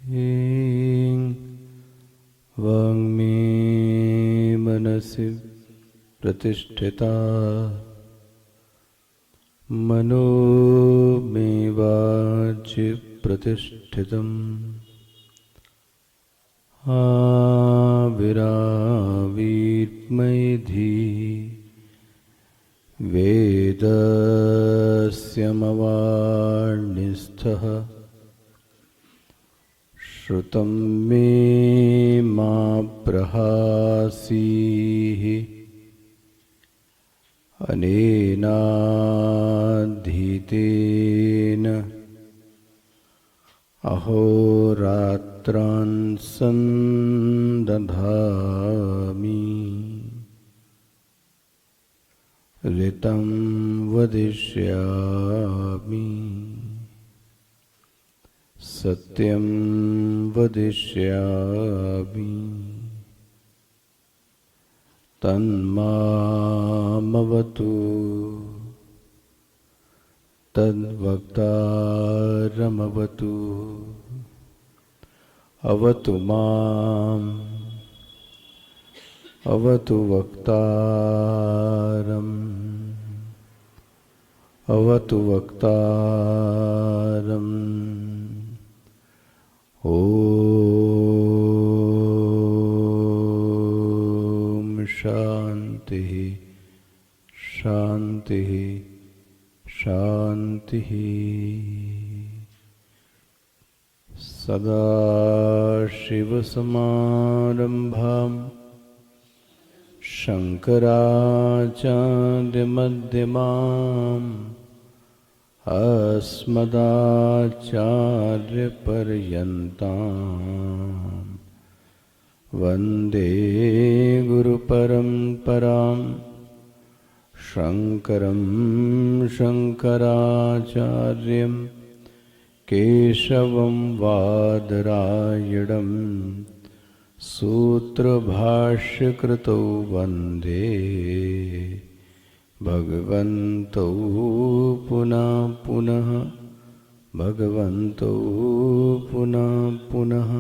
ह्रीं वाङ्मे मनसि प्रतिष्ठिता मनो मे वाचि प्रतिष्ठितम् आविरावीर्मैधि वेदस्य मवार्णिस्थः श्रुतं मे मा प्रहासीः अनेनाधीतेन अहोरात्रान् सन्दधामि ऋतं वदिष्यामि सत्यं वदिष्यामि तन्मामवतु तद्वक्तारमवतु अवतु माम् अवतु वक्तारम् अवतु वक्तारम् ॐ शान्तिः शान्तिः शान्तिः। सदाशिवसमारम्भाम् शङ्कराचार्यमध्यमाम् अस्मदाचार्यपर्यन्ताम् वन्दे गुरुपरम्पराम् शङ्करं शङ्कराचार्यं केशवं वादरायणं सूत्रभाष्यकृतौ वन्दे भगवन्तौ पुनः पुनः भगवन्तौ पुनः पुनः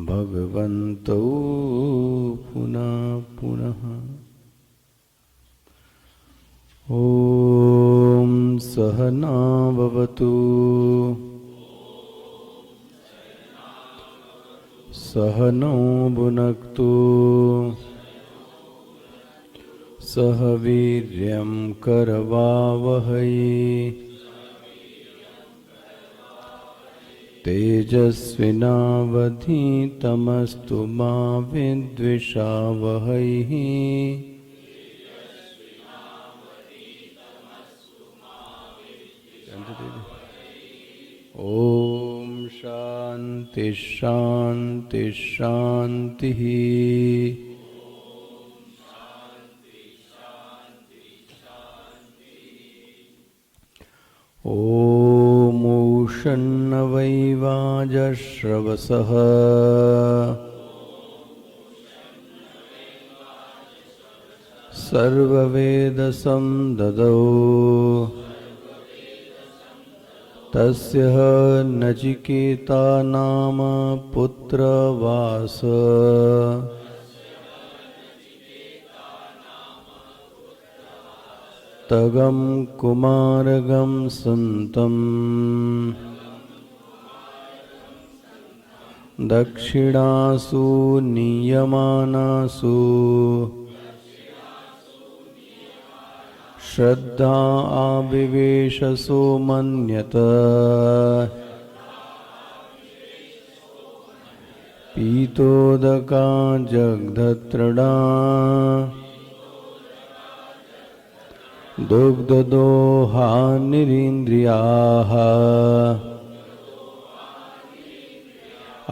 भगवन्तौ पुनः पुनः। ॐ सहना भवतु सहनौ भुनक्तु सह वीर्यं करवावहै तेजस्विनावधीतमस्तु मा विद्विषावहै। ओम शांति शांति शांति। ओम उषन्नवैवाजश्रवसः सर्ववेदसंददौ तस्य नचिकेता नाम पुत्रवास तगं कुमारगं सन्तम् दक्षिणासु नीयमानासु श्रद्धा आविवेशसो मन्यत पीतोदका जगद्धत्रणा दुग्धदोहानिरीन्द्रियाः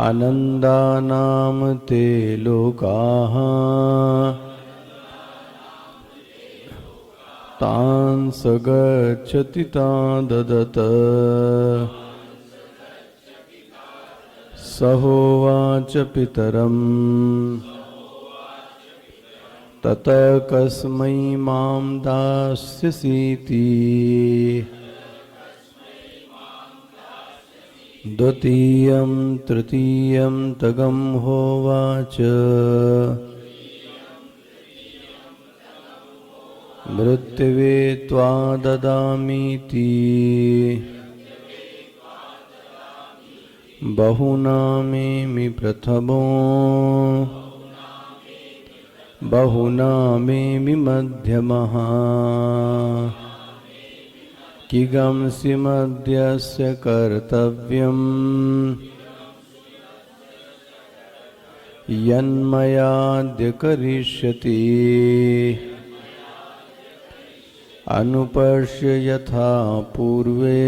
आनन्दानां ते लोकाः तान् स गच्छति तान् ददत स होवाच पितरम् ततः कस्मै मां दास्यसीति द्वितीयं तृतीयं तगं होवाच मृत्युवे त्वा ददामीति बहुनामेमि प्रथमो बहुनामेमि मध्यमः किगंसि मध्यस्य कर्तव्यम् यन्मयाद्य करिष्यति अनुपश्य यथा पूर्वे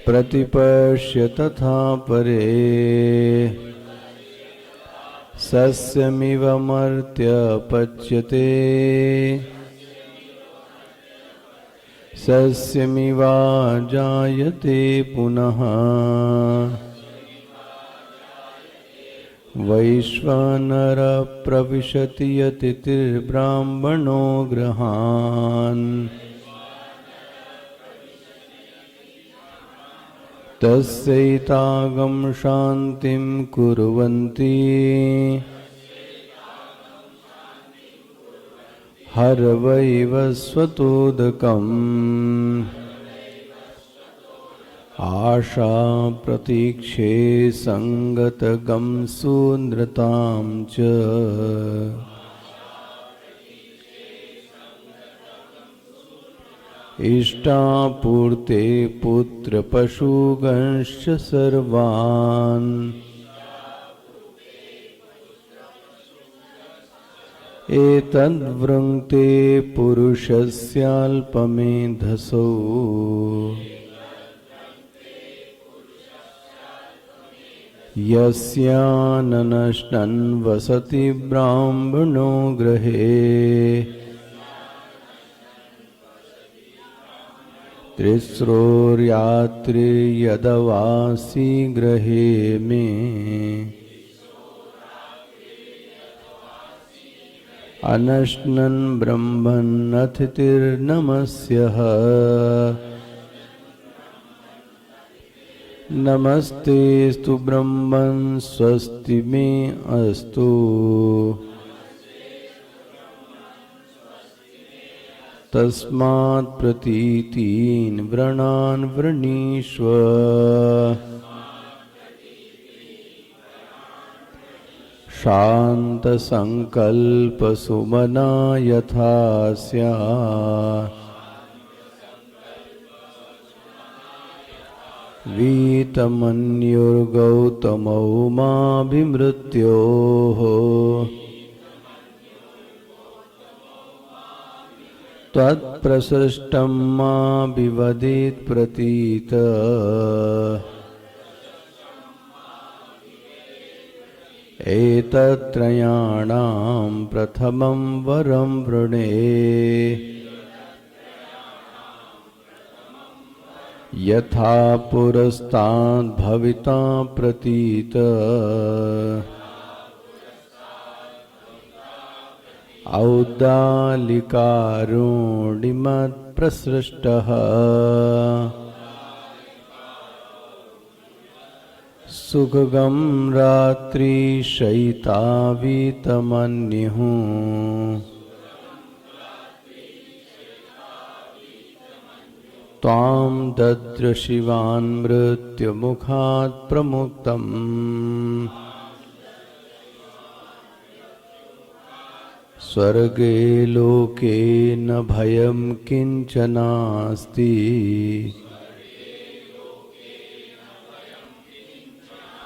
प्रतिपश्य तथा परे सस्यमिव मर्त्य पच्यते सस्यमिवा जायते पुनः वैश्वानर प्रविशति यतिर्ब्राह्मणो गृहान् तस्यैतागं शान्तिं कुर्वन्ति हरवैव स्वतोदकम् आशा प्रतीक्षे संगतगं सुनृतां च इष्टापूर्ते पुत्रपशुगंश्च सर्वान् एतद्वृङ्क्ते पुरुषस्याल्पमेधसो यस्याननश्नन् वसति ब्राह्मणो गृहे तिस्रोर्यात्रिर्यदवासि गृहे मे अनश्नन् ब्रह्मन्नतिर्नमस्यः नमस्तेस्तु ब्रह्मन् स्वस्ति मे अस्तु तस्मात् प्रतीतीन् व्रणान् वृणीष्व शान्तसंकल्पसुमना यथा स्यात् वीतमन्युर्गौतमौ माभिमृत्योः त्वत्प्रसृष्टं माभिवदेत् प्रतीत एतत्त्रयाणां प्रथमं वरं वृणे यथा पुरस्ताद् भविता प्रतीत औद्दालिकारुणिमत्प्रसृष्टः सुखगं रात्रिशयितावीतमन्युः त्वां ददृशिवान् मृत्युमुखात् प्रमुक्तम् स्वर्गे लोके न भयं किंचनास्ति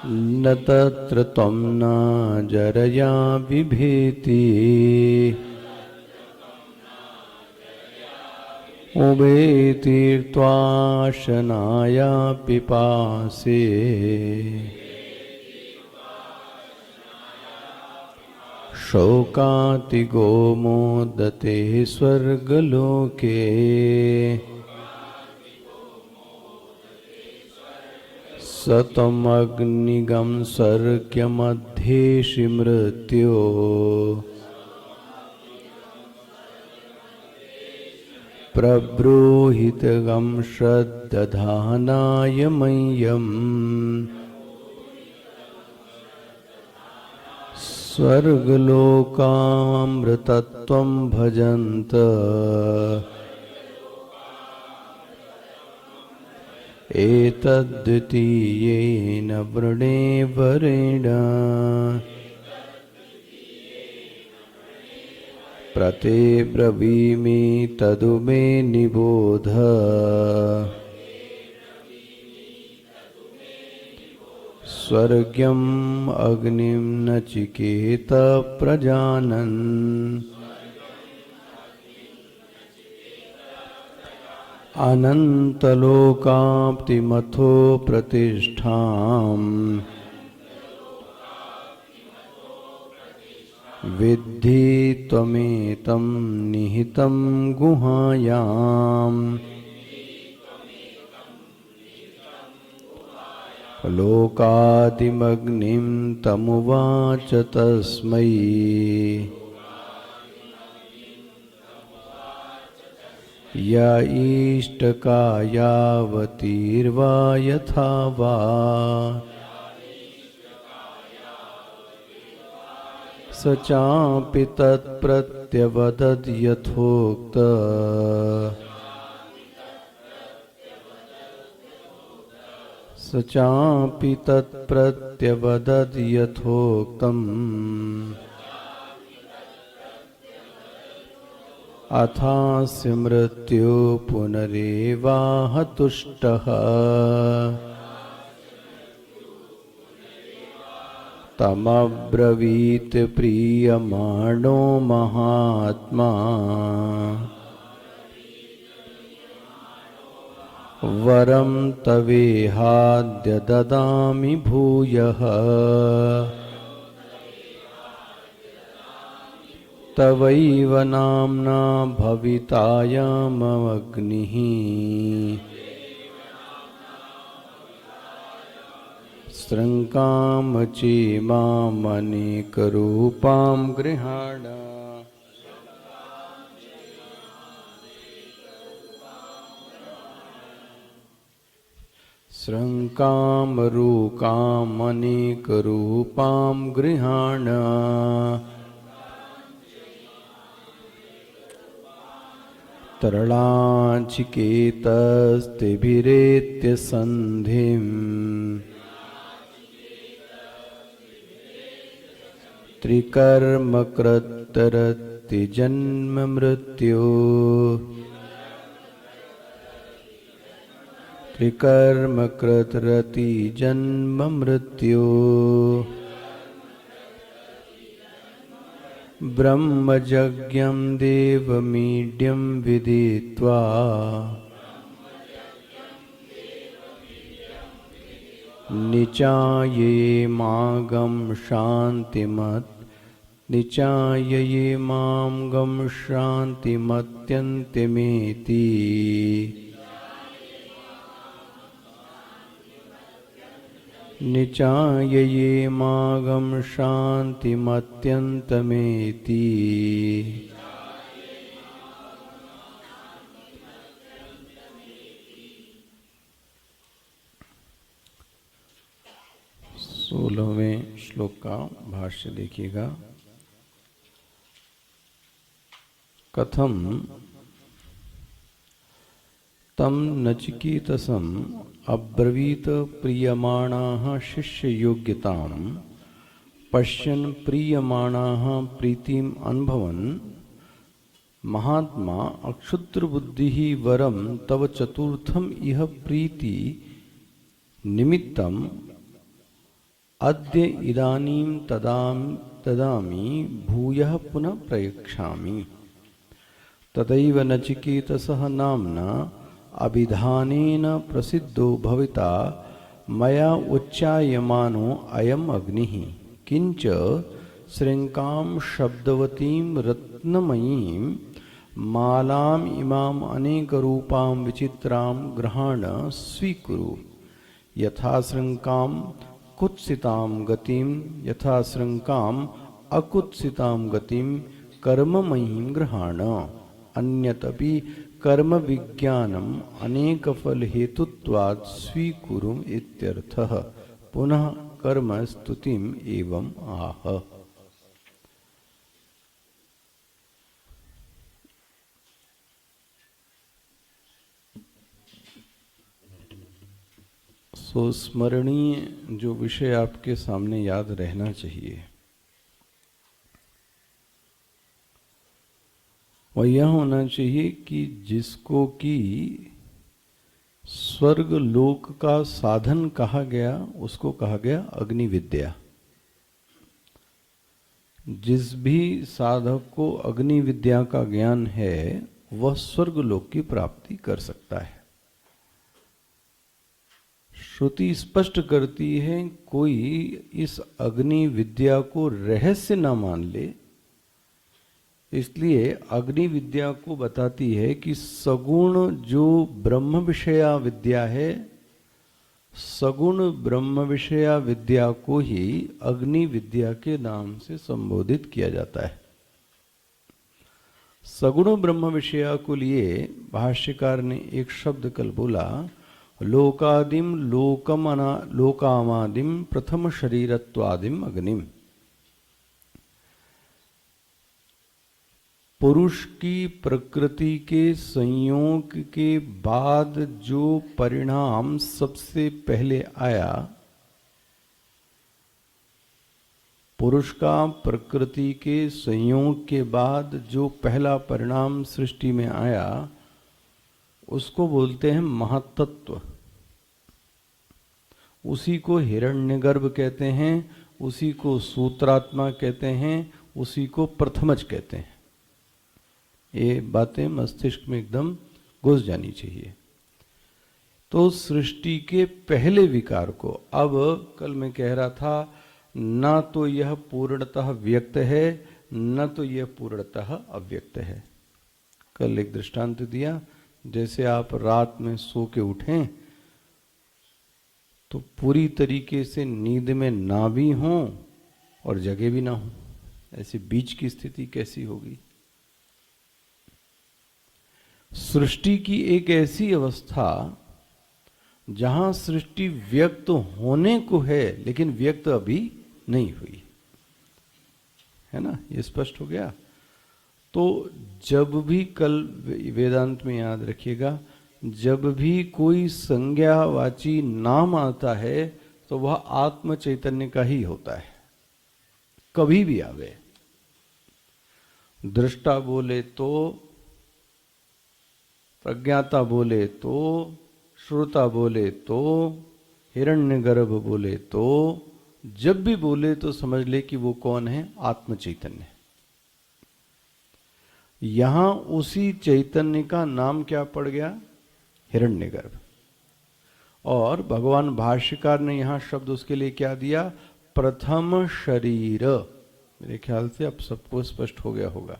न तत्र त्वं न जरया बिभेति उभेतीर्त्वाशनाया पिपासे शोकातिगो मोदते स्वर्गलोके सतमग्निगं सर्ग्यमध्येषि मृत्यो प्रब्रूहितगं श्रद्दधानाय मह्यम् स्वर्गलोकामृतत्वं भजन्त एतद्द्वितीयेन वृणेवरेण प्रते ब्रवीमि तदु मे निबोध स्वर्ग्यम् अग्निं नचिकेत प्रजानन् अनन्तलोकाप्तिमथो प्रतिष्ठाम् विद्धि त्वमेतं निहितं गुहायाम् लोकादिमग्निं तमुवाच तस्मै य इष्टकायावतीर्वा यथा वा स चापि तत्प्रत्यवदद् यथोक्त स चापि तत्प्रत्यवदद् यथोक्तम् अथास्य मृत्यु पुनरेवाह तुष्टः तमब्रवीत् प्रीयमाणो महात्मा वरं तवेहाद्य ददामि भूयः तवैव नाम्ना भवितायमग्निः सृङ्कामचेमामनेकरूपां गृहाण सृङ्कामरूकामनेकरूपां गृहाण तरलाचिकेतस्तिभिरेत्य सन्धिम् त्रिकर्मकृतरति जन्म मृत्यु त्रिकर्मकृतरति जन्म मृत्यु ब्रह्मयज्ञं देवमीड्यं विदित्वा निचायेमागं शान्तिमत्यन्त्यमेति निचायेमागं शान्तिमत्यन्तमेति सोलहवें श्लोक का भाष्य देखिएगा। कथम तम नचिकेतसम अब्रवीत प्रीयमाणाः शिष्य योग्यतां पश्यन् प्रीयमाणाः प्रीतिम् अनुभवन् महात्मा अक्षुद्र बुद्धिः वरं तव चतुर्थम इह प्रीति निमित्तम् अद्य इदानीं तदामि भूयः पुनः प्रयच्छामि। तदैव नचिकेतसः नाम्ना अभिधानेन प्रसिद्धो भविता मया उच्चायमानो अयम् अग्निः। किंच श्रृंकां शब्दवतीं रत्नमयीं मालाम् इमाम् अनेकरूपां विचित्रां ग्रहाण स्वीकुरु। यथा शृंकाम कुत्सिताम गतिम यथा शृंकाम अकुत्सिताम गतिम कर्ममयीं गृहाण अन्यतपि कर्म विज्ञानम अनेक फल हेतुत्वात् स्वीकुरुम इत्यर्थः। पुनः कर्म स्तुतिम एवं आह। सो स्मरणीय जो विषय आपके सामने याद रहना चाहिए वह यह होना चाहिए कि जिसको कि स्वर्ग लोक का साधन कहा गया उसको कहा गया अग्नि विद्या। जिस भी साधक को अग्नि विद्या का ज्ञान है वह स्वर्ग लोक की प्राप्ति कर सकता है। श्रुति स्पष्ट करती है कोई इस अग्नि विद्या को रहस्य न मान ले, इसलिए अग्नि विद्या को बताती है कि सगुण जो ब्रह्म विषया विद्या है, सगुण ब्रह्म विषया विद्या को ही अग्नि विद्या के नाम से संबोधित किया जाता है। सगुण ब्रह्म विषया को लिए भाष्यकार ने एक शब्द कल बोला, लोकादिम लोकामादिम प्रथम शरीरत्वादिम अग्निम। पुरुष की प्रकृति के संयोग के बाद जो परिणाम सबसे पहले आया, पुरुष का प्रकृति के संयोग के बाद जो पहला परिणाम सृष्टि में आया उसको बोलते हैं महत्तत्व। उसी को हिरण्यगर्भ कहते हैं, उसी को सूत्रात्मा कहते हैं, उसी को प्रथमज कहते हैं। ये बातें मस्तिष्क में एकदम घुस जानी चाहिए। तो सृष्टि के पहले विकार को, अब कल मैं कह रहा था न तो यह पूर्णतः व्यक्त है न तो यह पूर्णतः अव्यक्त है। कल एक दृष्टांत दिया, जैसे आप रात में सो के उठें तो पूरी तरीके से नींद में ना भी हों और जगे भी ना हों, ऐसे बीच की स्थिति कैसी होगी। सृष्टि की एक ऐसी अवस्था जहां सृष्टि व्यक्त होने को है लेकिन व्यक्त अभी नहीं हुई है ना, ये स्पष्ट हो गया। तो जब भी, कल वेदांत में याद रखिएगा, जब भी कोई संज्ञावाची नाम आता है तो वह आत्म चैतन्य का ही होता है, कभी भी आवे। दृष्टा बोले तो, प्रज्ञाता बोले तो, श्रोता बोले तो, हिरण्यगर्भ बोले तो, जब भी बोले तो समझ ले कि वो कौन है, आत्म चैतन्य। यहां उसी चैतन्य का नाम क्या पड़ गया, हिरण्यगर्भ। और भगवान भाष्यकार ने यहां शब्द उसके लिए क्या दिया, प्रथम शरीर। मेरे ख्याल से अब सबको स्पष्ट हो गया होगा।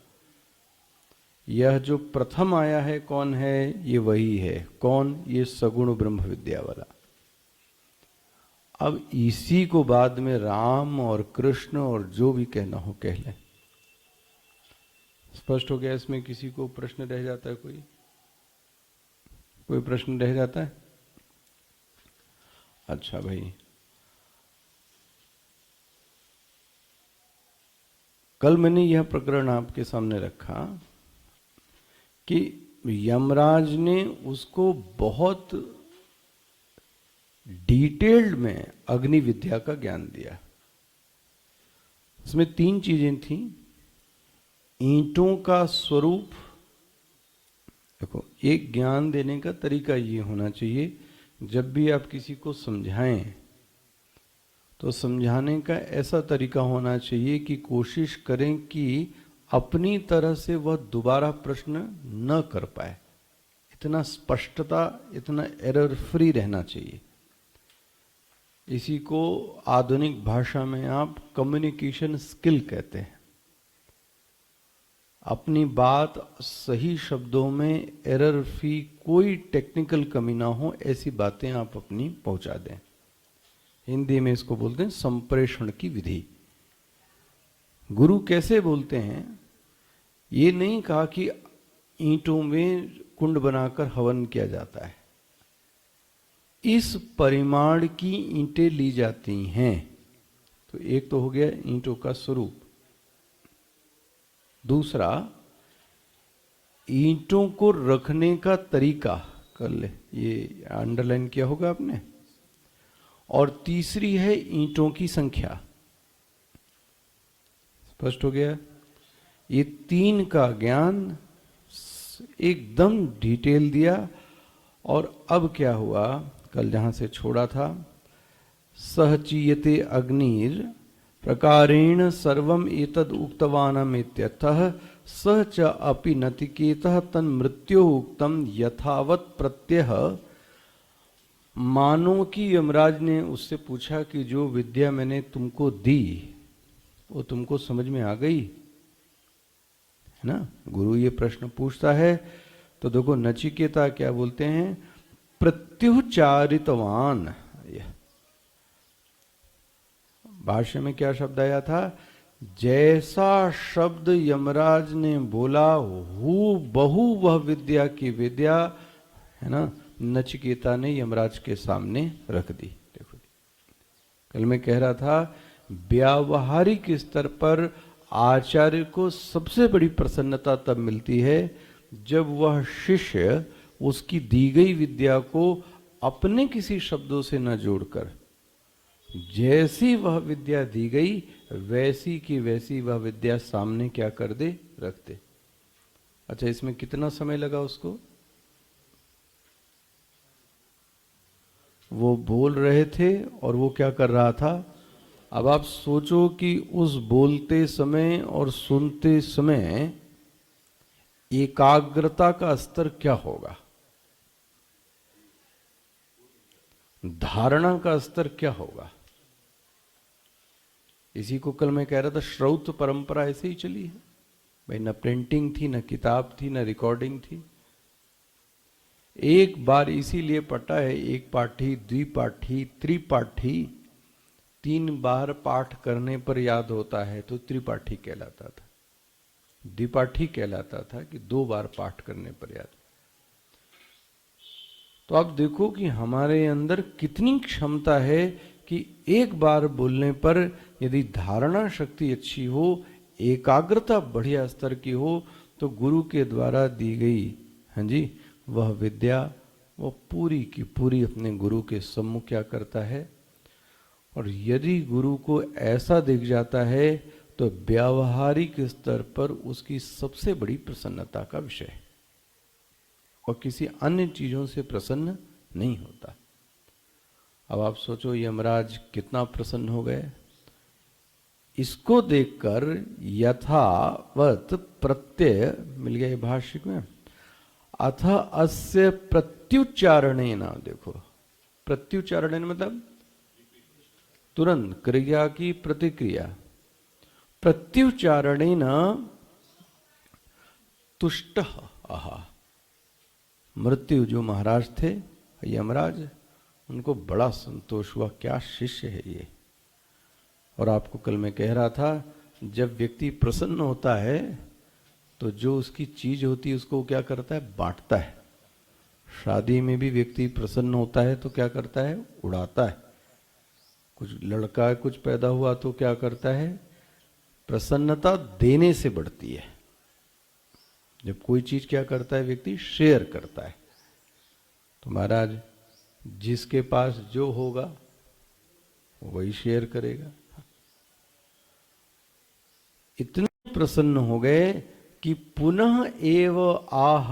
यह जो प्रथम आया है कौन है, ये वही है। कौन, ये सगुण ब्रह्म विद्या वाला। अब इसी को बाद में राम और कृष्ण और जो भी कहना हो कह लें। स्पष्ट हो गया। इसमें किसी को प्रश्न रह जाता है, कोई प्रश्न रह जाता है? अच्छा भाई, कल मैंने यह प्रकरण आपके सामने रखा कि यमराज ने उसको बहुत डिटेल्ड में अग्नि विद्या का ज्ञान दिया। इसमें 3 चीजें थी। ईंटों का स्वरूप, देखो एक ज्ञान देने का तरीका ये होना चाहिए, जब भी आप किसी को समझाएं तो समझाने का ऐसा तरीका होना चाहिए कि कोशिश करें कि अपनी तरह से वह दोबारा प्रश्न न कर पाए। इतना स्पष्टता, इतना एरर फ्री रहना चाहिए। इसी को आधुनिक भाषा में आप कम्युनिकेशन स्किल कहते हैं। अपनी बात सही शब्दों में एरर फ्री, कोई टेक्निकल कमी ना हो, ऐसी बातें आप अपनी पहुंचा दें। हिंदी में इसको बोलते हैं संप्रेषण की विधि। गुरु कैसे बोलते हैं, ये नहीं कहा कि ईंटों में कुंड बनाकर हवन किया जाता है। इस परिमाण की ईंटें ली जाती हैं। तो एक तो हो गया ईंटों का स्वरूप। दूसरा, ईंटों को रखने का तरीका कर ले, ये अंडरलाइन किया होगा आपने। और तीसरी है ईंटों की संख्या। स्पष्ट हो गया। ये तीन का ज्ञान एकदम डिटेल दिया। और अब क्या हुआ, कल जहां से छोड़ा था, सहचीयते अग्निर प्रकारेण सर्वम एतद उक्तवानम इत्यर्थः स च अपि नचिकेतः तन मृत्यो उक्तम यथावत प्रत्यह। मानो कि यमराज ने उससे पूछा कि जो विद्या मैंने तुमको दी वो तुमको समझ में आ गई है ना। गुरु ये प्रश्न पूछता है तो देखो नचिकेता क्या बोलते हैं, प्रत्युच्चारितवान। भाष्य में क्या शब्द आया था, जैसा शब्द यमराज ने बोला हू बहु वह विद्या की विद्या है ना, नचिकेता ने यमराज के सामने रख दी। देखो कल मैं कह रहा था, व्यावहारिक स्तर पर आचार्य को सबसे बड़ी प्रसन्नता तब मिलती है जब वह शिष्य उसकी दी गई विद्या को अपने किसी शब्दों से न जोड़कर, जैसी वह विद्या दी गई वैसी की वैसी वह विद्या सामने क्या कर दे, रख दे। अच्छा, इसमें कितना समय लगा उसको, वो बोल रहे थे और वो क्या कर रहा था। अब आप सोचो कि उस बोलते समय और सुनते समय एकाग्रता का स्तर क्या होगा, धारणा का स्तर क्या होगा। इसी को कल मैं कह रहा था, श्रौत परंपरा ऐसे ही चली है भाई, न प्रिंटिंग थी, न किताब थी, न रिकॉर्डिंग थी। एक बार इसीलिए पटा है, एक पाठी, द्विपाठी, त्रिपाठी, 3 बार पाठ करने पर याद होता है तो त्रिपाठी कहलाता था। द्विपाठी कहलाता था कि 2 बार पाठ करने पर याद। तो आप देखो कि हमारे अंदर कितनी क्षमता है कि एक बार बोलने पर यदि धारणा शक्ति अच्छी हो, एकाग्रता बढ़िया स्तर की हो, तो गुरु के द्वारा दी गई, हाँ जी, वह विद्या वो पूरी की पूरी अपने गुरु के सम्मुख क्या करता है। और यदि गुरु को ऐसा दिख जाता है तो व्यावहारिक स्तर पर उसकी सबसे बड़ी प्रसन्नता का विषय है और किसी अन्य चीजों से प्रसन्न नहीं होता। अब आप सोचो यमराज कितना प्रसन्न हो गए। इसको देखकर यथावत प्रत्यय मिल गया भाष्य में, अथ अस्य प्रत्युच्चारणेन, देखो प्रत्युच्चारणेन मतलब तुरंत क्रिया की प्रतिक्रिया, प्रत्युच्चारणेन तुष्टः आहा। मृत्यु जो महाराज थे यमराज, उनको बड़ा संतोष हुआ, क्या शिष्य है ये। और आपको कल मैं कह रहा था, जब व्यक्ति प्रसन्न होता है तो जो उसकी चीज होती है उसको क्या करता है, बांटता है। शादी में भी व्यक्ति प्रसन्न होता है तो क्या करता है, उड़ाता है। कुछ लड़का कुछ पैदा हुआ तो क्या करता है, प्रसन्नता देने से बढ़ती है। जब कोई चीज क्या करता है व्यक्ति, शेयर करता है। तो महाराज जिसके पास जो होगा वही शेयर करेगा। इतने प्रसन्न हो गए कि पुनः एव आह,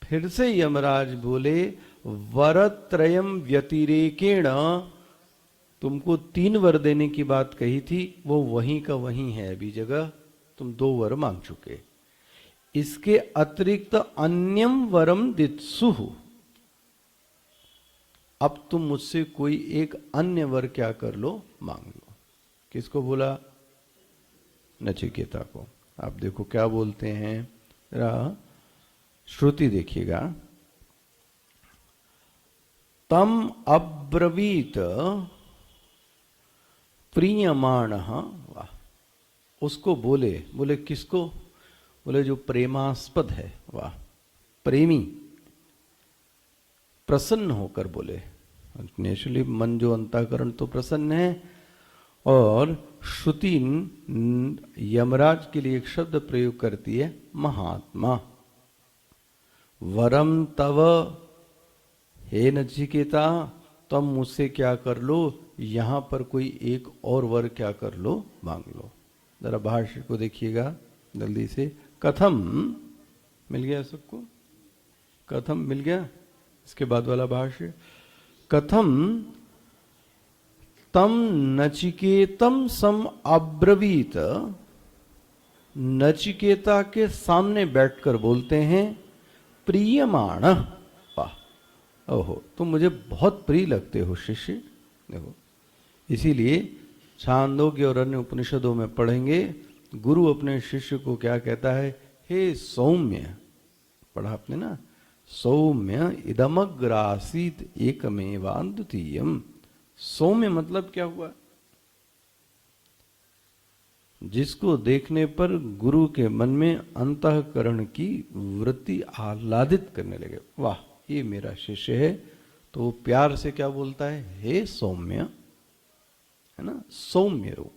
फिर से यमराज बोले, वरत्रयम व्यतिरेकेण, तुमको 3 वर देने की बात कही थी, वो वहीं का वहीं है। अभी जगह तुम 2 वर मांग चुके, इसके अतिरिक्त अन्यम वरम दित्सुहु, अब तुम मुझसे कोई एक अन्य वर क्या कर लो, मांग लो। किसको बोला, नचिकेता को। आप देखो क्या बोलते हैं, जरा श्रुति देखिएगा। तम अब्रवीत प्रियमाणः, वाह, उसको बोले, बोले किसको, बोले जो प्रेमास्पद है, वाह, प्रेमी, प्रसन्न होकर बोले। नेचुरली मन जो अंतःकरण तो प्रसन्न है, और श्रुति यमराज के लिए एक शब्द प्रयोग करती है, महात्मा। वरम तव, हे नचिकेता, तुम मुझसे क्या कर लो, यहां पर कोई एक और वर क्या कर लो, मांग लो। जरा भाष्य को देखिएगा जल्दी से। कथम, मिल गया सबको, कथम मिल गया, इसके बाद वाला भाष्य। कथम तम नचिकेतम सम अब्रवीत, नचिकेता के सामने बैठकर बोलते हैं, प्रियमाण, वाह, ओहो, तुम मुझे बहुत प्रिय लगते हो शिष्य। देखो, इसीलिए छांदोग्य और अन्य उपनिषदों में पढ़ेंगे, गुरु अपने शिष्य को क्या कहता है, हे सौम्य, पढ़ा आपने ना, सौम्य इदमग्रासीत एकमेवाद्वितीयम्। सौम्य मतलब क्या हुआ, जिसको देखने पर गुरु के मन में अंतःकरण की वृत्ति आह्लादित करने लगे, वाह ये मेरा शिष्य है, तो वो प्यार से क्या बोलता है, हे सौम्य, है ना, सौम्य रूप।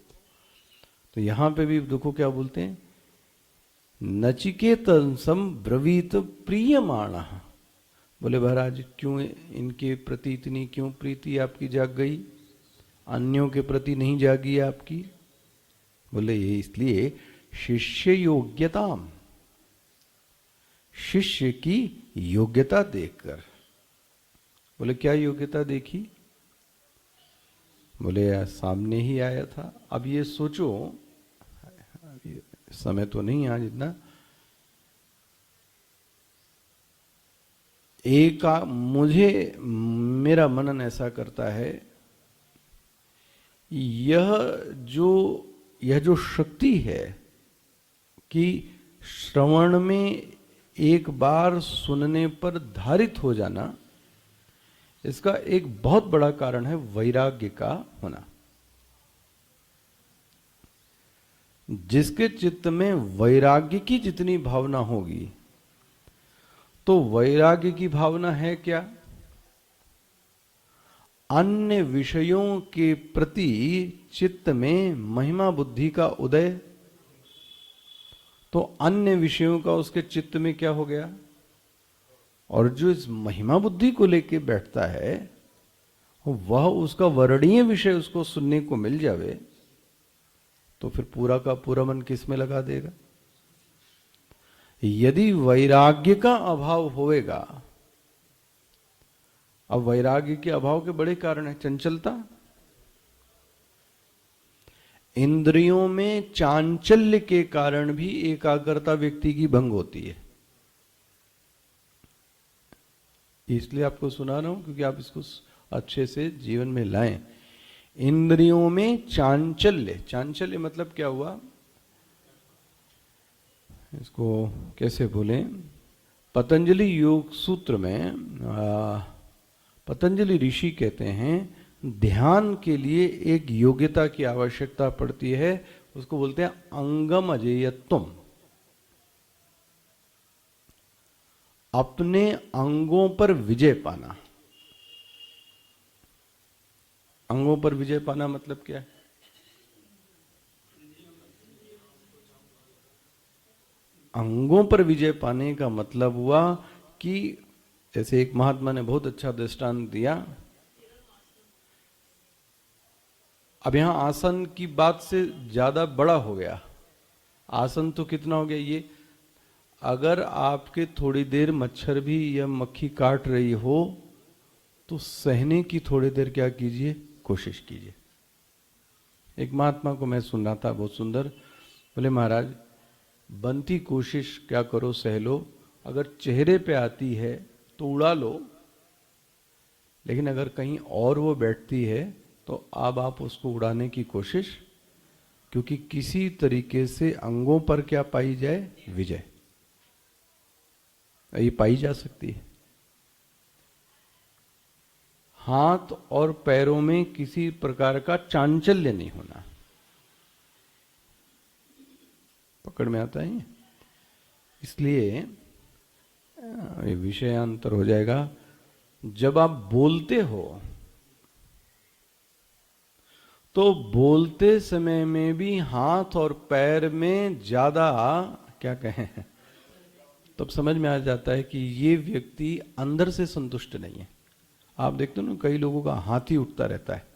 तो यहां पे भी देखो क्या बोलते हैं, नचिकेतन सम ब्रवीत प्रियमाणः। बोले महाराज क्यों इनके प्रति इतनी क्यों प्रीति आपकी जाग गई, अन्यों के प्रति नहीं जागी आपकी। बोले ये इसलिए, शिष्य योग्यताम, शिष्य की योग्यता देखकर। बोले क्या योग्यता देखी, बोले यार सामने ही आया था। अब ये सोचो, समय तो नहीं आज इतना, एक मुझे, मेरा मनन ऐसा करता है, यह जो शक्ति है कि श्रवण में एक बार सुनने पर धारित हो जाना, इसका एक बहुत बड़ा कारण है वैराग्य का होना। जिसके चित्त में वैराग्य की जितनी भावना होगी, तो वैराग्य की भावना है क्या, अन्य विषयों के प्रति चित्त में महिमा बुद्धि का उदय। तो अन्य विषयों का उसके चित्त में क्या हो गया, और जो इस महिमा बुद्धि को लेके बैठता है, वह उसका वर्णीय विषय उसको सुनने को मिल जावे, तो फिर पूरा का पूरा मन किस में लगा देगा। यदि वैराग्य का अभाव होएगा, अब वैराग्य के अभाव के बड़े कारण है चंचलता, इंद्रियों में चांचल्य के कारण भी एकाग्रता व्यक्ति की भंग होती है। इसलिए आपको सुना रहा हूं क्योंकि आप इसको अच्छे से जीवन में लाएं। इंद्रियों में चांचल्य, चांचल्य मतलब क्या हुआ, इसको कैसे बोलें, पतंजलि योग सूत्र में पतंजलि ऋषि कहते हैं ध्यान के लिए एक योग्यता की आवश्यकता पड़ती है, उसको बोलते हैं अंगम अजेयत्वम। अपने अंगों पर विजय पाना। अंगों पर विजय पाना मतलब क्या है, अंगों पर विजय पाने का मतलब हुआ कि जैसे एक महात्मा ने बहुत अच्छा दृष्टांत दिया। अब यहां आसन की बात से ज्यादा बड़ा हो गया, आसन तो कितना हो गया ये, अगर आपके थोड़ी देर मच्छर भी या मक्खी काट रही हो तो सहने की थोड़ी देर क्या कीजिए, कोशिश कीजिए। एक महात्मा को मैं सुन रहा था, बहुत सुंदर, बोले महाराज बनती कोशिश क्या करो, सह लो, अगर चेहरे पे आती है तो उड़ा लो, लेकिन अगर कहीं और वो बैठती है तो अब आप उसको उड़ाने की कोशिश क्योंकि किसी तरीके से अंगों पर क्या पाई जाए, विजय, ये पाई जा सकती है। हाथ और पैरों में किसी प्रकार का चांचल्य नहीं होना। पकड़ में आता है? इसलिए ये विषयांतर हो जाएगा। जब आप बोलते हो तो बोलते समय में भी हाथ और पैर में ज्यादा क्या कहें, तब समझ में आ जाता है कि ये व्यक्ति अंदर से संतुष्ट नहीं है। आप देखते हो ना, कई लोगों का हाथ ही उठता रहता है।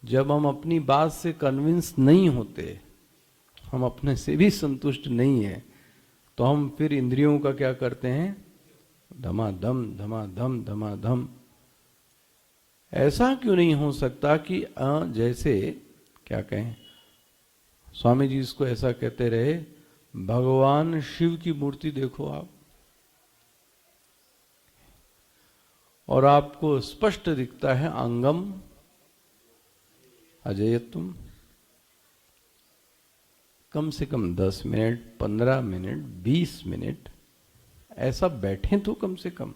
जब हम अपनी बात से कन्विंस नहीं होते, हम अपने से भी संतुष्ट नहीं है, तो हम फिर इंद्रियों का क्या करते हैं, धमाधम धमाधम धमाधम। ऐसा क्यों नहीं हो सकता कि जैसे क्या कहें, स्वामी जी इसको ऐसा कहते रहे, भगवान शिव की मूर्ति देखो आप, और आपको स्पष्ट दिखता है अंगम अजेयत्वम। कम से कम 10 मिनट, 15 मिनट, 20 मिनट ऐसा बैठें तो कम से कम।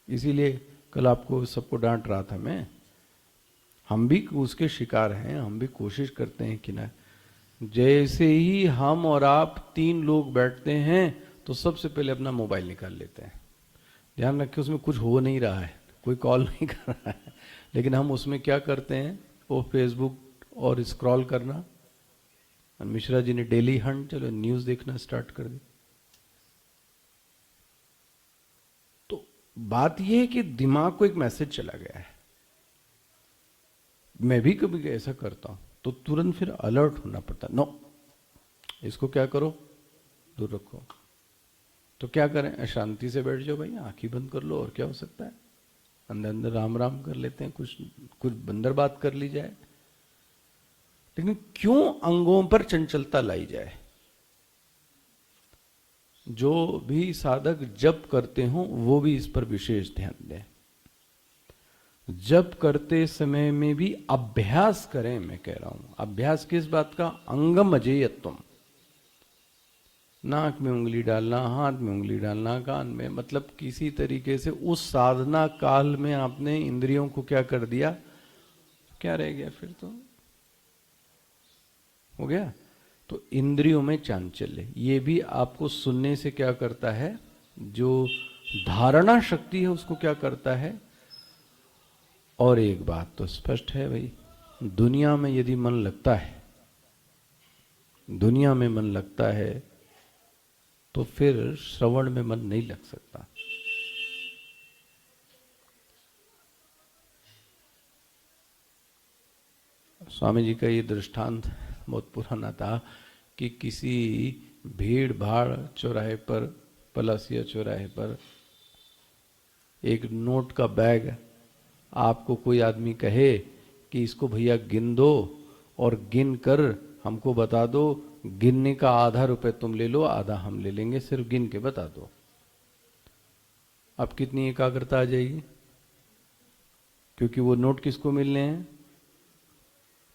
इसीलिए कल आपको सबको डांट रहा था मैं, हम भी उसके शिकार हैं, हम भी कोशिश करते हैं कि ना, जैसे ही हम और आप 3 लोग बैठते हैं तो सबसे पहले अपना मोबाइल निकाल लेते हैं। ध्यान रखिए उसमें कुछ हो नहीं रहा है, कोई कॉल नहीं कर रहा है, लेकिन हम उसमें क्या करते हैं, वो फेसबुक और स्क्रॉल करना। मिश्रा जी ने डेली हंट, चलो न्यूज़ देखना स्टार्ट कर दी। तो बात यह है कि दिमाग को एक मैसेज चला गया है। मैं भी कभी ऐसा करता हूं तो तुरंत फिर अलर्ट होना पड़ता, नो इसको क्या करो, दूर रखो। तो क्या करें, शांति से बैठ जाओ भाई, आंखें बंद कर लो, और क्या हो सकता है, अंदर अंदर राम राम कर लेते हैं, कुछ अंदर बात कर ली जाए। लेकिन क्यों अंगों पर चंचलता लाई जाए? जो भी साधक जप करते हो वो भी इस पर विशेष ध्यान दें। जप करते समय में भी अभ्यास करें। मैं कह रहा हूं अभ्यास किस बात का, अंगम अजेयत्वम। नाक में उंगली डालना, हाथ में उंगली डालना, कान में, मतलब किसी तरीके से उस साधना काल में आपने इंद्रियों को क्या कर दिया, क्या रह गया फिर, तो हो गया। तो इंद्रियों में चांचल्य, ये भी आपको सुनने से क्या करता है, जो धारणा शक्ति है उसको क्या करता है। और एक बात तो स्पष्ट है भाई, दुनिया में यदि मन लगता है, दुनिया में मन लगता है, तो फिर श्रवण में मन नहीं लग सकता। स्वामी जी का ये दृष्टांत बहुत पुराना था कि किसी भीड़ भाड़ चौराहे पर, पलासिया चौराहे पर, एक नोट का बैग आपको कोई आदमी कहे कि इसको भैया गिन दो और गिन कर हमको बता दो, गिनने का आधा रुपए तुम ले लो, आधा हम ले लेंगे, सिर्फ गिन के बता दो। अब कितनी एकाग्रता आ जाएगी, क्योंकि वो नोट किसको मिलने हैं।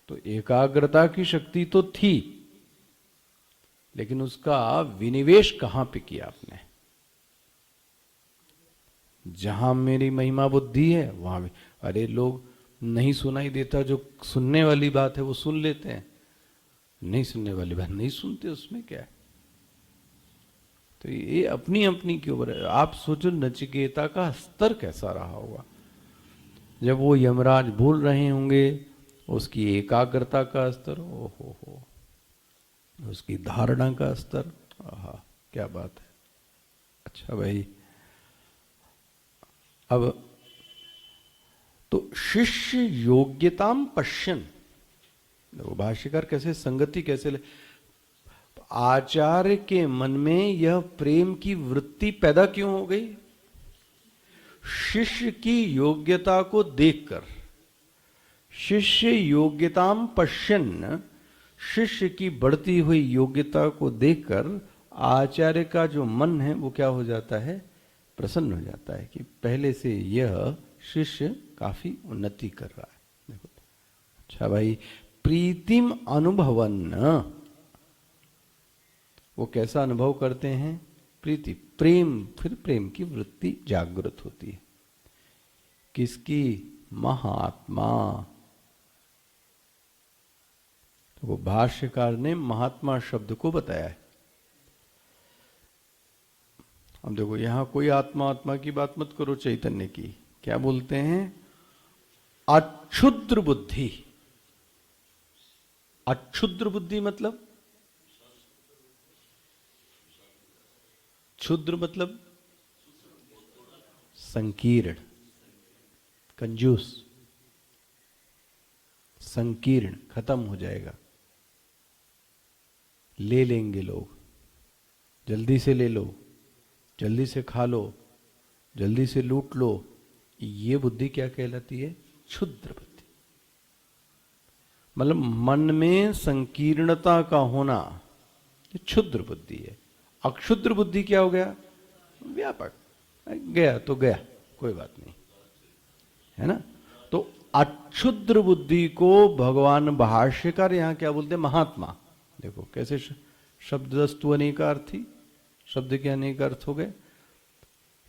तो एकाग्रता की शक्ति तो थी, लेकिन उसका विनिवेश कहां पे किया आपने। जहां मेरी महिमा बुद्धि है वहां भी, अरे लोग नहीं सुनाई देता, जो सुनने वाली बात है वो सुन लेते हैं, नहीं सुनने वाली बात नहीं सुनते, उसमें क्या है। तो ये अपनी अपनी के ऊपर है। आप सोचो नचिकेता का स्तर कैसा रहा होगा जब वो यमराज बोल रहे होंगे, उसकी एकाग्रता का स्तर, हो, उसकी धारणा का स्तर, आहा क्या बात है। अच्छा भाई, अब तो शिष्य योग्यताम पश्यन, वो भाष्यकार कैसे संगति कैसे ले, आचार्य के मन में यह प्रेम की वृत्ति पैदा क्यों हो गई, शिष्य की योग्यता को देखकर। शिष्य योग्यताम पश्यन, शिष्य की बढ़ती हुई योग्यता को देखकर आचार्य का जो मन है वो क्या हो जाता है, प्रसन्न हो जाता है कि पहले से यह शिष्य काफी उन्नति कर रहा है। देखो, अच्छा भाई, प्रीतिम अनुभवन। वो कैसा अनुभव करते हैं? प्रीति, प्रेम, फिर प्रेम की वृत्ति जागृत होती है। किसकी? महात्मा। तो वो भाष्यकार ने महात्मा शब्द को बताया है। अब देखो, यहां कोई आत्मा आत्मा की बात मत करो चैतन्य की। क्या बोलते हैं? अक्षुद्र बुद्धि। अक्षुद्र बुद्धि मतलब? क्षुद्र मतलब संकीर्ण, कंजूस, संकीर्ण, खत्म हो जाएगा, ले लेंगे लोग, जल्दी से ले लो, जल्दी से खा लो, जल्दी से लूट लो। ये बुद्धि क्या कहलाती है? क्षुद्र बुद्धि। मतलब मन में संकीर्णता का होना, ये क्षुद्र बुद्धि है। अक्षुद्र बुद्धि क्या हो गया? व्यापक, गया तो गया, कोई बात नहीं, है ना। तो अक्षुद्र बुद्धि को भगवान भाष्यकार यहां क्या बोलते हैं? महात्मा। देखो कैसे शब्दस्तु अनेकार्थी, शब्द के अनेक अर्थ हो गए।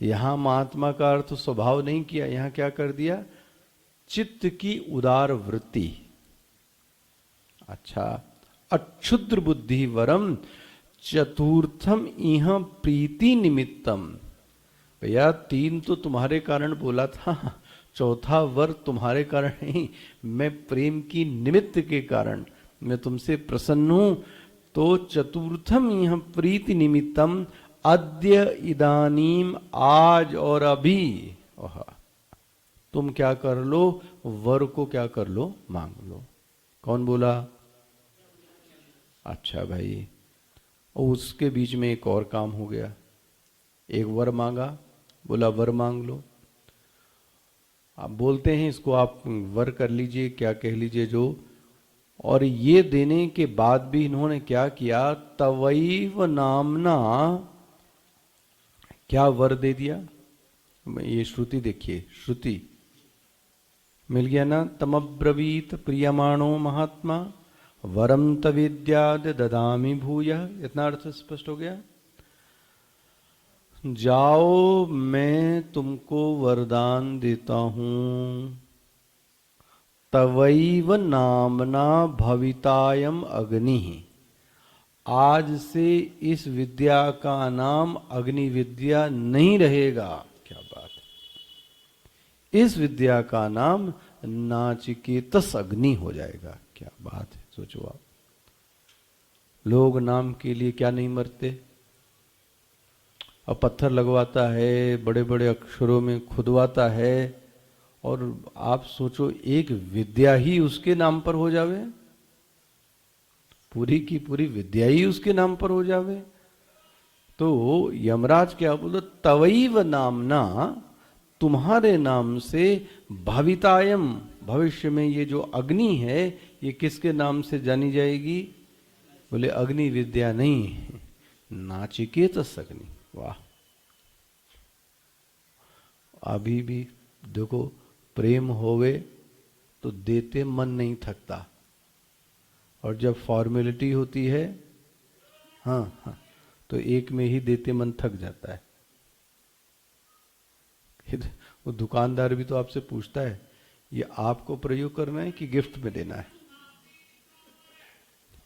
यहां महात्मा का अर्थ स्वभाव नहीं किया, यहां क्या कर दिया? चित्त की उदार वृत्ति। अच्छा, अक्षुद्र बुद्धि वरम चतुर्थम इह प्रीति निमित्तम। भैया, तीन तो तुम्हारे कारण बोला था, चौथा वर तुम्हारे कारण नहीं, मैं प्रेम की निमित्त के कारण, मैं तुमसे प्रसन्न हूं। तो चतुर्थम यह प्रीति निमित्तम अद्य इदानीम, आज और अभी। तुम क्या कर लो? वर को क्या कर लो? मांग लो। कौन बोला? अच्छा भाई, और उसके बीच में एक और काम हो गया। एक वर मांगा, बोला वर मांग लो। आप बोलते हैं इसको आप वर कर लीजिए, क्या कह लीजिए जो। और ये देने के बाद भी इन्होंने क्या किया? तवैव नामना, क्या वर दे दिया? ये श्रुति देखिए, श्रुति मिल गया ना। तमब्रवीत प्रियमाणो महात्मा वरम तविद्याद ददामि भूयः। इतना अर्थ स्पष्ट हो गया। जाओ, मैं तुमको वरदान देता हूं, तवैव नामना भवितायम अग्नि। आज से इस विद्या का नाम अग्नि विद्या नहीं रहेगा। क्या बात है! इस विद्या का नाम नाचिकेतस अग्नि हो जाएगा। क्या बात है! सोचो आप, लोग नाम के लिए क्या नहीं मरते। अब पत्थर लगवाता है, बड़े बड़े अक्षरों में खुदवाता है, और आप सोचो एक विद्या ही उसके नाम पर हो जावे, पूरी की पूरी विद्या ही उसके नाम पर हो जावे। तो यमराज क्या बोलो? तवैव नामना, तुम्हारे नाम से, भवितायम, भविष्य में ये जो अग्नि है ये किसके नाम से जानी जाएगी? बोले अग्नि विद्या नहीं, नाचिकेतस अग्नि। वाह! अभी भी देखो, प्रेम होवे तो देते मन नहीं थकता, और जब फॉर्मेलिटी होती है, हाँ, तो एक में ही देते मन थक जाता है। वो दुकानदार भी तो आपसे पूछता है ये आपको प्रयोग करना है कि गिफ्ट में देना है,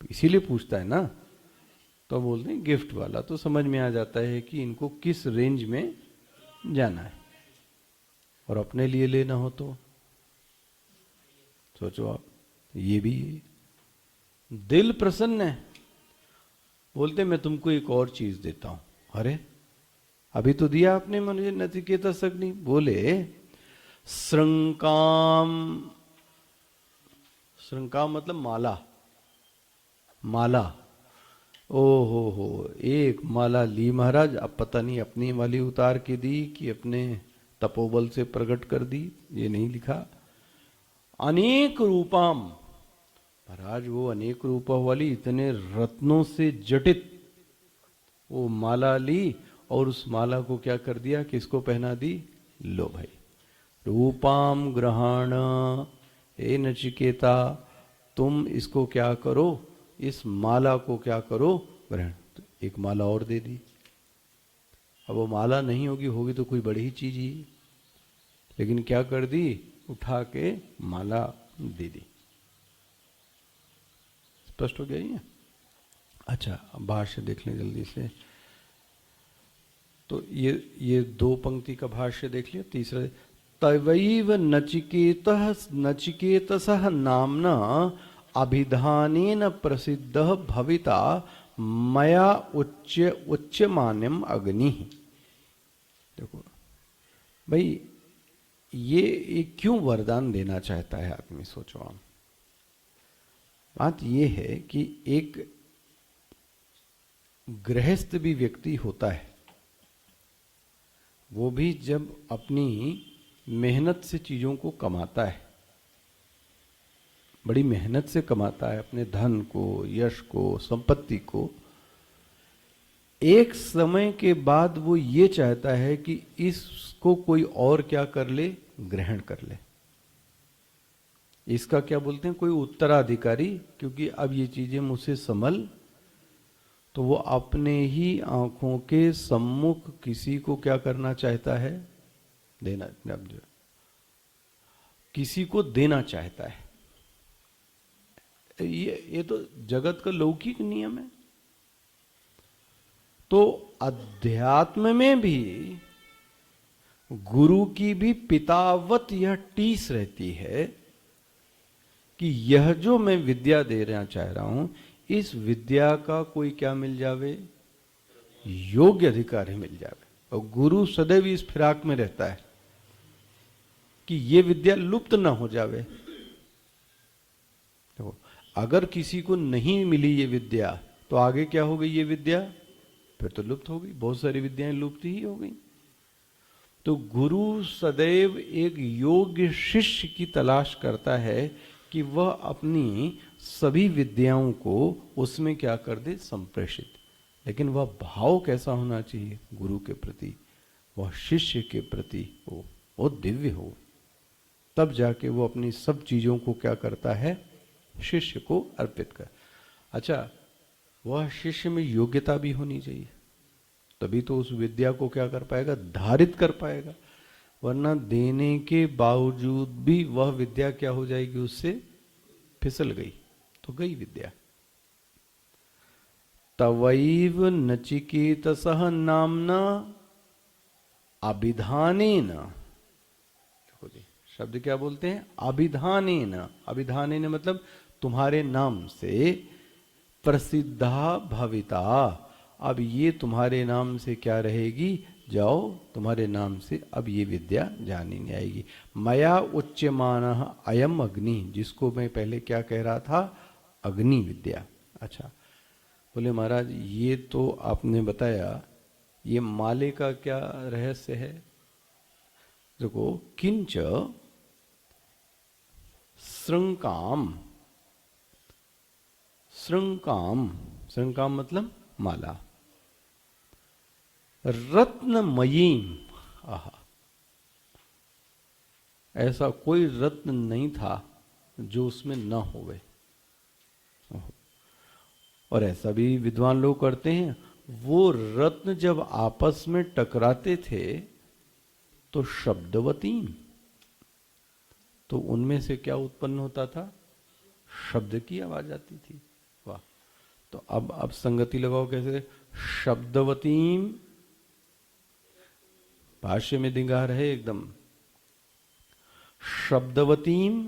इसीलिए पूछता है ना। तो बोलते हैं गिफ्ट वाला, तो समझ में आ जाता है कि इनको किस रेंज में जाना है। और अपने लिए लेना हो तो सोचो आप, ये भी दिल प्रसन्न है, बोलते मैं तुमको एक और चीज देता हूं। अरे अभी तो दिया आपने मुझे नचिकेतस अग्नि। बोले श्रृंकाम, श्रृंकाम मतलब माला, माला। ओ हो, एक माला ली महाराज। अब पता नहीं अपनी वाली उतार के दी कि अपने तपोबल से प्रकट कर दी, ये नहीं लिखा। अनेक रूपाम, महाराज वो अनेक रूपों वाली इतने रत्नों से जटित वो माला ली, और उस माला को क्या कर दिया? किसको पहना दी? लो भाई, रूपाम ग्रहण, हे नचिकेता, तुम इसको क्या करो, इस माला को क्या करो, ग्रहण। तो एक माला और दे दी। अब वो माला नहीं होगी, होगी तो कोई बड़ी ही चीज ही, लेकिन क्या कर दी, उठा के माला दे दी। स्पष्ट हो गया ये? अच्छा, अब भाष्य देख लें जल्दी से। तो ये 2 पंक्ति का भाष्य देख लिया। तीसरा, तवैव नचिकेतसः नाम्ना अभिधानेन प्रसिद्धः भविता मया उच्यमानम अग्नि। देखो भाई, ये क्यों वरदान देना चाहता है आदमी, सोचो आप। बात ये है कि एक गृहस्थ भी व्यक्ति होता है, वो भी जब अपनी मेहनत से चीजों को कमाता है, बड़ी मेहनत से कमाता है अपने धन को, यश को, संपत्ति को, एक समय के बाद वो ये चाहता है कि इसको कोई और क्या कर ले, ग्रहण कर ले। इसका क्या बोलते हैं, कोई उत्तराधिकारी, क्योंकि अब ये चीजें मुझसे संभल, तो वो अपने ही आंखों के सम्मुख किसी को क्या करना चाहता है, देना, किसी को देना चाहता है। ये तो जगत का लौकिक नियम है। तो अध्यात्म में भी गुरु की भी पितावत यह टीस रहती है कि यह जो मैं विद्या दे रहा चाह रहा हूं, इस विद्या का कोई क्या मिल जावे, योग्य अधिकारी मिल जावे। और गुरु सदैव इस फिराक में रहता है कि ये विद्या लुप्त ना हो जावे। देखो, अगर किसी को नहीं मिली ये विद्या, तो आगे क्या हो गई ये विद्या, फिर तो लुप्त हो गई। बहुत सारी विद्याएं लुप्त ही हो गई। तो गुरु सदैव एक योग्य शिष्य की तलाश करता है कि वह अपनी सभी विद्याओं को उसमें क्या कर दे, संप्रेषित। लेकिन वह भाव कैसा होना चाहिए गुरु के प्रति, वह शिष्य के प्रति हो, वो दिव्य हो। तब जाके वो अपनी सब चीजों को क्या करता है, शिष्य को अर्पित कर। अच्छा, वह शिष्य में योग्यता भी होनी चाहिए, तभी तो उस विद्या को क्या कर पाएगा, धारित कर पाएगा। वरना देने के बावजूद भी वह विद्या क्या हो जाएगी, उससे फिसल गई तो गई विद्या। तवैव नचिकेतसः नाम्ना अभिधानेन, देखो जी शब्द क्या बोलते हैं, अभिधानेन। अभिधानेन मतलब तुम्हारे नाम से, प्रसिद्धा भविता, अब ये तुम्हारे नाम से क्या रहेगी, जाओ तुम्हारे नाम से अब ये विद्या जानी नहीं आएगी। मया उच्यमानः अयम अग्नि, जिसको मैं पहले क्या कह रहा था, अग्नि विद्या। अच्छा, बोले महाराज ये तो आपने बताया, ये माले का क्या रहस्य है। देखो, किंच श्रृंकाम, श्रृंकाम, श्रृंकाम मतलब माला, रत्नमयीम, आहा, ऐसा कोई रत्न नहीं था जो उसमें न होवे। और ऐसा भी विद्वान लोग करते हैं, वो रत्न जब आपस में टकराते थे तो शब्दवतीम, तो उनमें से क्या उत्पन्न होता था, शब्द की आवाज आती थी। वाह, तो अब संगति लगाओ कैसे, शब्दवतीम, भाष्य में दिगार है एकदम, शब्दवतीम,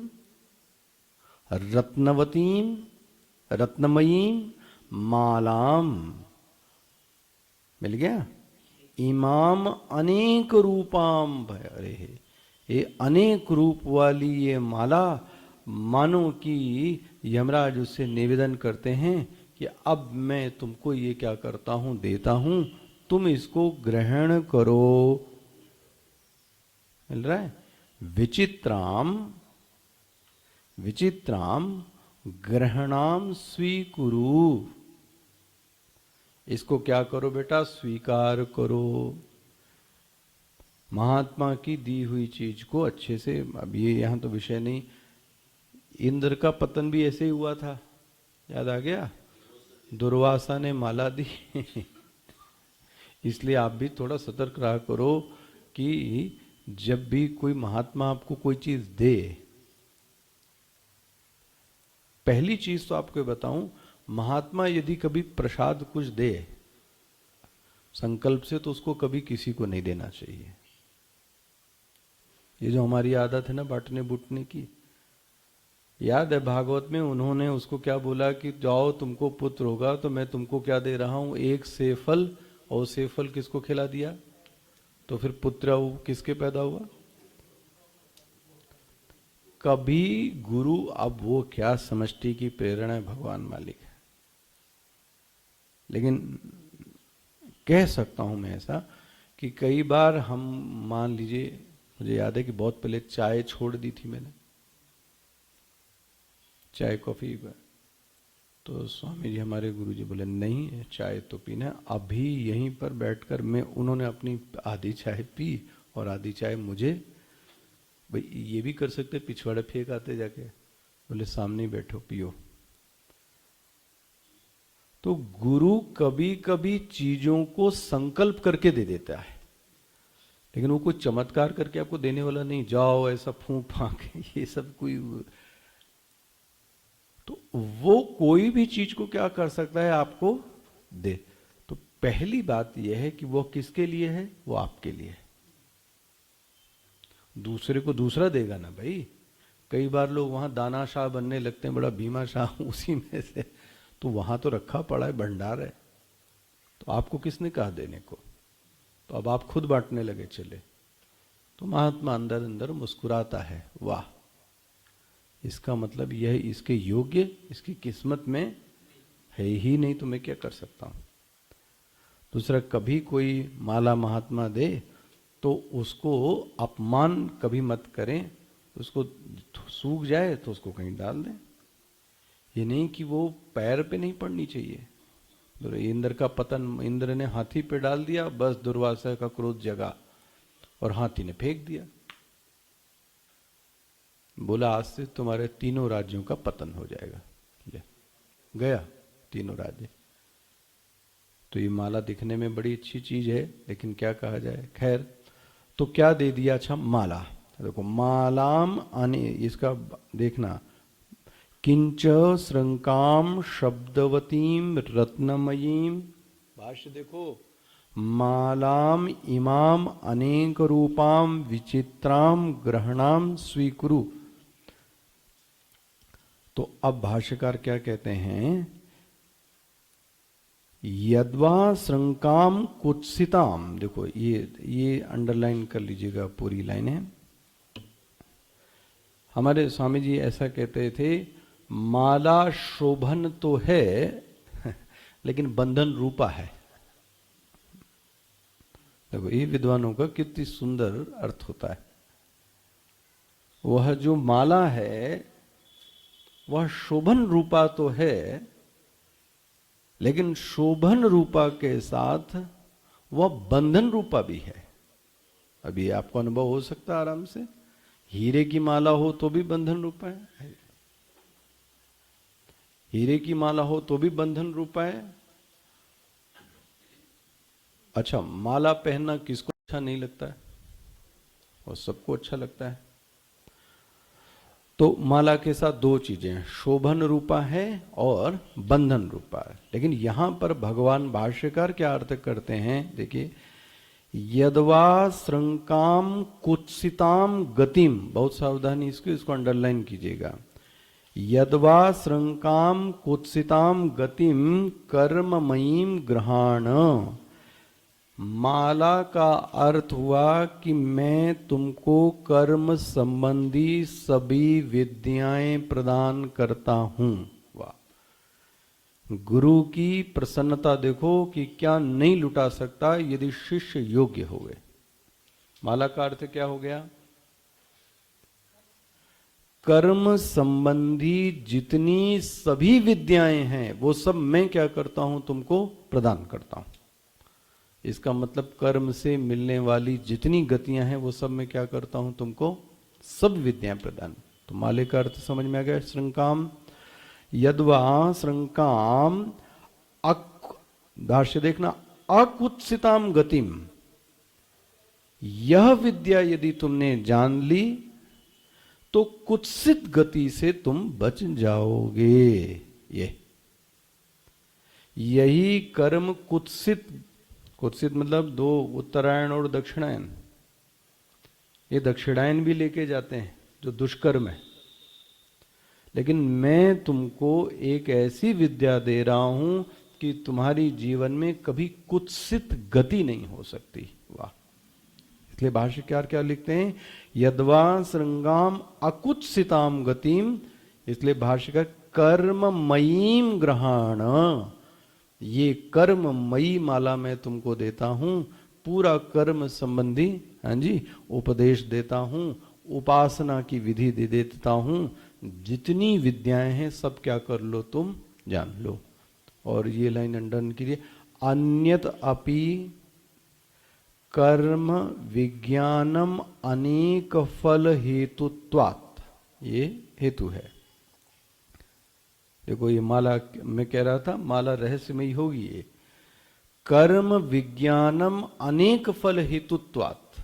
रत्नवतीम, रत्नमयीम, मालाम, मिल गया। इमाम अनेक रूपाम भरे है, ये अनेक रूप वाली ये माला, मानो कि यमराज उससे निवेदन करते हैं कि अब मैं तुमको ये क्या करता हूं, देता हूं, तुम इसको ग्रहण करो। मिल रहा है। विचित्राम, विचित्राम ग्रहणाम स्वीकुरु, इसको क्या करो बेटा, स्वीकार करो। महात्मा की दी हुई चीज को अच्छे से, अब ये यहां तो विषय नहीं, इंद्र का पतन भी ऐसे ही हुआ था, याद आ गया, दुर्वासा ने माला दी। इसलिए आप भी थोड़ा सतर्क रहा करो कि जब भी कोई महात्मा आपको कोई चीज दे, पहली चीज तो आपको बताऊं, महात्मा यदि कभी प्रसाद कुछ दे संकल्प से, तो उसको कभी किसी को नहीं देना चाहिए। ये जो हमारी आदत है ना बांटने बूटने की, याद है भागवत में उन्होंने उसको क्या बोला कि जाओ तुमको पुत्र होगा तो मैं तुमको क्या दे रहा हूं, एक सेफल, और सेफल किसको खिला दिया, तो फिर पुत्र किसके पैदा हुआ। कभी गुरु, अब वो क्या समष्टि की प्रेरणा है, भगवान मालिक है, लेकिन कह सकता हूं मैं ऐसा कि कई बार हम, मान लीजिए, मुझे याद है कि बहुत पहले चाय छोड़ दी थी मैंने, चाय कॉफी, तो स्वामी जी हमारे गुरु जी बोले नहीं चाय तो पीना, अभी यहीं पर बैठकर मैं, उन्होंने अपनी आधी चाय पी और आधी चाय मुझे, भाई ये भी कर सकते पिछवाड़े फेंक आते जाके, बोले सामने ही बैठो पियो। तो गुरु कभी कभी चीजों को संकल्प करके दे देता है, लेकिन वो कोई चमत्कार करके आपको देने वाला नहीं, जाओ ऐसा फूंक फांक, ये सब कोई। तो वो कोई भी चीज को क्या कर सकता है, आपको दे। तो पहली बात यह है कि वो किसके लिए है, वो आपके लिए है। दूसरे को दूसरा देगा ना भाई। कई बार लोग वहां दाना शाह बनने लगते हैं, बड़ा भीमा शाह उसी में से, तो वहां तो रखा पड़ा है, भंडार है, तो आपको किसने कहा देने को, तो अब आप खुद बांटने लगे चले। तो महात्मा अंदर अंदर मुस्कुराता है, वाह, इसका मतलब यह इसके योग्य, इसकी किस्मत में है ही नहीं, तो मैं क्या कर सकता हूं। दूसरा, कभी कोई माला महात्मा दे तो उसको अपमान कभी मत करें, उसको सूख जाए तो उसको कहीं डाल दें। ये नहीं कि वो पैर पे नहीं पड़नी चाहिए। इंद्र का पतन, इंद्र ने हाथी पे डाल दिया, बस दुर्वासा का क्रोध जगा और हाथी ने फेंक दिया, बोला आज से तुम्हारे तीनों राज्यों का पतन हो जाएगा। ले गया तीनों राज्य। तो ये माला दिखने में बड़ी अच्छी चीज है, लेकिन क्या कहा जाए, खैर। तो क्या दे दिया, अच्छा माला, देखो मालाम अने, इसका देखना, किंच श्रृंकाम शब्दवतीम रत्नमयीम, भाष्य देखो, मालाम इमाम अनेक रूपाम विचित्राम ग्रहणाम स्वीकुरु। तो अब भाष्यकार क्या कहते हैं, यद्वा श्रृंकाम कुत्सिताम, देखो ये अंडरलाइन कर लीजिएगा, पूरी लाइन है। हमारे स्वामी जी ऐसा कहते थे, माला शोभन तो है लेकिन बंधन रूपा है। देखो ये विद्वानों का कितनी सुंदर अर्थ होता है। वह जो माला है वह शोभन रूपा तो है, लेकिन शोभन रूपा के साथ वह बंधन रूपा भी है। अभी आपको अनुभव हो सकता है आराम से, हीरे की माला हो तो भी बंधन रूपा है, हीरे की माला हो तो भी बंधन रूपा है। अच्छा, माला पहनना किसको अच्छा नहीं लगता है, और सबको अच्छा लगता है। तो माला के साथ दो चीजें हैं, शोभन रूपा है और बंधन रूपा है। लेकिन यहां पर भगवान भाष्यकार क्या अर्थ करते हैं, देखिए, यदवा श्रृंकाम कुत्सिताम गतिम, बहुत सावधानी इसको अंडरलाइन कीजिएगा, यदवा श्रृंकाम कुत्सिताम गतिम कर्ममयीम ग्रहाण। माला का अर्थ हुआ कि मैं तुमको कर्म संबंधी सभी विद्याएं प्रदान करता हूं। वाह, गुरु की प्रसन्नता देखो कि क्या नहीं लुटा सकता यदि शिष्य योग्य हो गए। माला का अर्थ क्या हो गया, कर्म संबंधी जितनी सभी विद्याएं हैं वो सब मैं क्या करता हूं, तुमको प्रदान करता हूं। इसका मतलब कर्म से मिलने वाली जितनी गतियां हैं वो सब मैं क्या करता हूं, तुमको सब विद्याएं प्रदान। तो माले का अर्थ समझ में आ गया। श्रृंकाम, यद्वा श्रृंकाम भाष्य देखना, अकुत्सिताम गतिम, यह विद्या यदि तुमने जान ली तो कुत्सित गति से तुम बच जाओगे। यही कर्म कुत्सित, कुत्सित मतलब दो, उत्तरायण और दक्षिणायन, ये दक्षिणायन भी लेके जाते हैं जो दुष्कर्म है। लेकिन मैं तुमको एक ऐसी विद्या दे रहा हूं कि तुम्हारी जीवन में कभी कुत्सित गति नहीं हो सकती। वाह! इसलिए भाष्यकार क्या लिखते हैं, यद्वा श्रृंगाम अकुत्सिताम गतिम, इसलिए भाष्यकार कर्ममयीम ग्रहण, ये कर्ममयी माला मैं तुमको देता हूं, पूरा कर्म संबंधी, हाँ जी, उपदेश देता हूं, उपासना की विधि दे देता हूं, जितनी विद्याएं हैं सब क्या कर लो, तुम जान लो। और ये लाइन अंडरलाइन कीजिए, अन्यत अपि कर्म विज्ञानम अनेक फल हेतुत्वात्, ये हेतु है। देखो ये माला, मैं कह रहा था माला रहस्यमयी होगी। ये कर्म विज्ञानम अनेक फल हेतुत्वात्,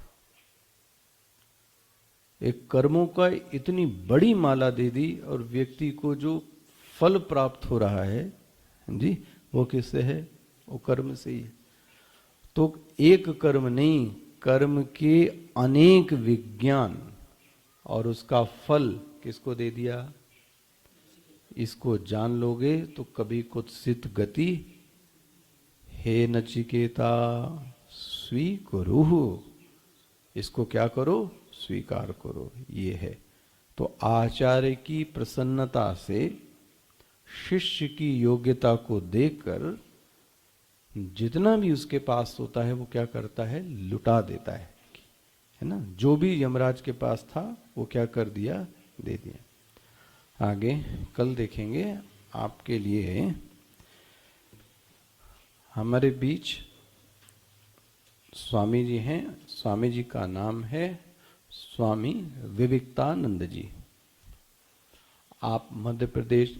एक कर्मों का इतनी बड़ी माला दे दी और व्यक्ति को जो फल प्राप्त हो रहा है जी, वो किससे है, वो कर्म से ही है। तो एक कर्म नहीं, कर्म के अनेक विज्ञान और उसका फल किसको दे दिया, इसको जान लोगे तो कभी कुत्सित गति हे नचिकेता स्वीकुरुः, इसको क्या करो, स्वीकार करो। ये है। तो आचार्य की प्रसन्नता से शिष्य की योग्यता को देखकर जितना भी उसके पास होता है वो क्या करता है, लुटा देता है ना। जो भी यमराज के पास था वो क्या कर दिया, दे दिया। आगे कल देखेंगे। आपके लिए हमारे बीच स्वामी जी हैं। स्वामी जी का नाम है स्वामी विविक्तानंद जी। आप मध्य प्रदेश